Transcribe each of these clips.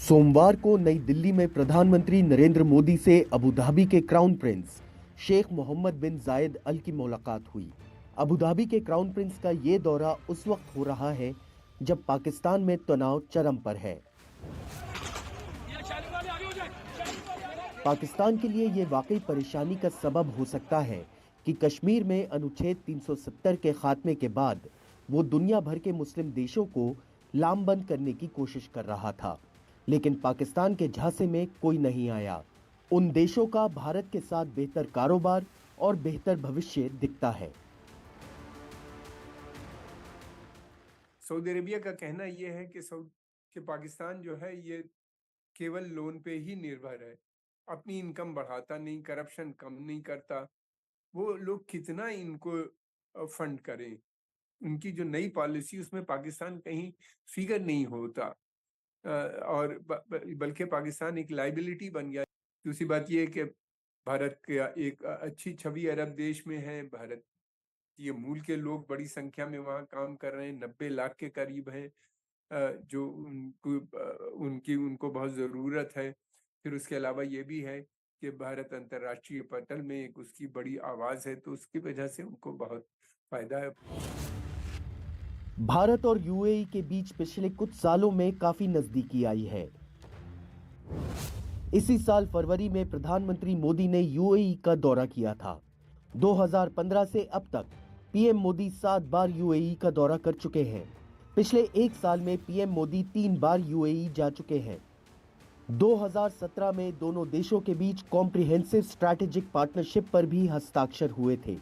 सोमवार को नई दिल्ली में प्रधानमंत्री नरेंद्र मोदी से अबू धाबी के क्राउन प्रिंस शेख मोहम्मद बिन जायद अल की मुलाकात हुई। अबू धाबी के क्राउन प्रिंस का ये दौरा उस वक्त हो रहा है जब पाकिस्तान में तनाव चरम पर है। पाकिस्तान के लिए ये वाकई परेशानी का सबब हो सकता है कि कश्मीर में अनुच्छेद 370 के खात्मे के बाद वो दुनिया भर के मुस्लिम देशों को लामबंद करने की कोशिश कर रहा था, लेकिन पाकिस्तान के झांसे में कोई नहीं आया। उन देशों का भारत के साथ बेहतर कारोबार और बेहतर भविष्य दिखता है। सऊदी अरेबिया का कहना यह है कि पाकिस्तान जो है ये केवल लोन पे ही निर्भर है, अपनी इनकम बढ़ाता नहीं, करप्शन कम नहीं करता। वो लोग कितना इनको फंड करें, उनकी जो नई पॉलिसी उसमें पाकिस्तान कहीं फिगर नहीं होता और बल्कि पाकिस्तान एक लाइबिलिटी बन गया। दूसरी बात यह है कि भारत का एक अच्छी छवि अरब देश में है। भारत ये मूल के लोग बड़ी संख्या में वहाँ काम कर रहे हैं, 90 लाख के करीब हैं जो उनको बहुत ज़रूरत है। फिर उसके अलावा ये भी है कि भारत अंतर्राष्ट्रीय पटल में एक उसकी बड़ी आवाज़ है, तो उसकी वजह से उनको बहुत फायदा है। भारत और यूएई के बीच पिछले कुछ सालों में काफी नजदीकी आई है। इसी साल फरवरी में प्रधानमंत्री मोदी ने यूएई का दौरा किया था। 2015 से अब तक पीएम मोदी 7 बार यूएई का दौरा कर चुके हैं। पिछले एक साल में पीएम मोदी 3 बार यूएई जा चुके हैं। 2017 में दोनों देशों के बीच कॉम्प्रिहेंसिव स्ट्रैटेजिक पार्टनरशिप पर भी हस्ताक्षर हुए थे।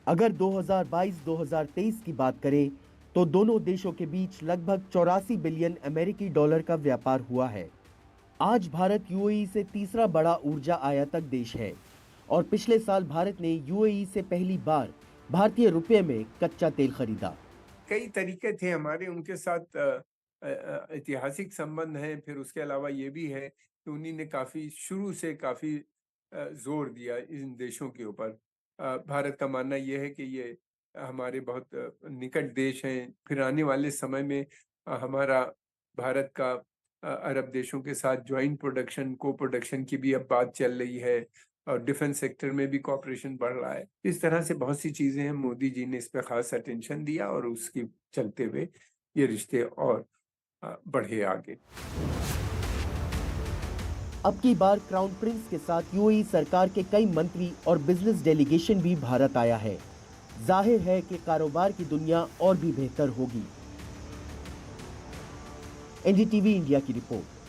अगर 2022-2023 की बात करें तो दोनों देशों के बीच लगभग 84 बिलियन अमेरिकी डॉलर का व्यापार हुआ है। आज भारत यूएई से तीसरा बड़ा ऊर्जा आयातक देश है और पिछले साल भारत ने यूएई से पहली बार भारतीय रुपये में कच्चा तेल खरीदा। कई तरीके थे हमारे उनके साथ, ऐतिहासिक संबंध हैं। फिर उसके अलावा ये भी है कि उन्हीं ने शुरू से काफ़ी जोर दिया इन देशों के ऊपर। भारत का मानना ये है कि ये हमारे बहुत निकट देश हैं। फिर आने वाले समय में हमारा भारत का अरब देशों के साथ ज्वाइंट प्रोडक्शन, को प्रोडक्शन की भी अब बात चल रही है और डिफेंस सेक्टर में भी कॉपरेशन बढ़ रहा है। इस तरह से बहुत सी चीज़ें हैं। मोदी जी ने इस पर खास अटेंशन दिया और उसके चलते हुए ये रिश्ते और बढ़े आगे। अब की बार क्राउन प्रिंस के साथ यूएई सरकार के कई मंत्री और बिजनेस डेलीगेशन भी भारत आया है। जाहिर है कि कारोबार की दुनिया और भी बेहतर होगी। एनडीटीवी इंडिया की रिपोर्ट।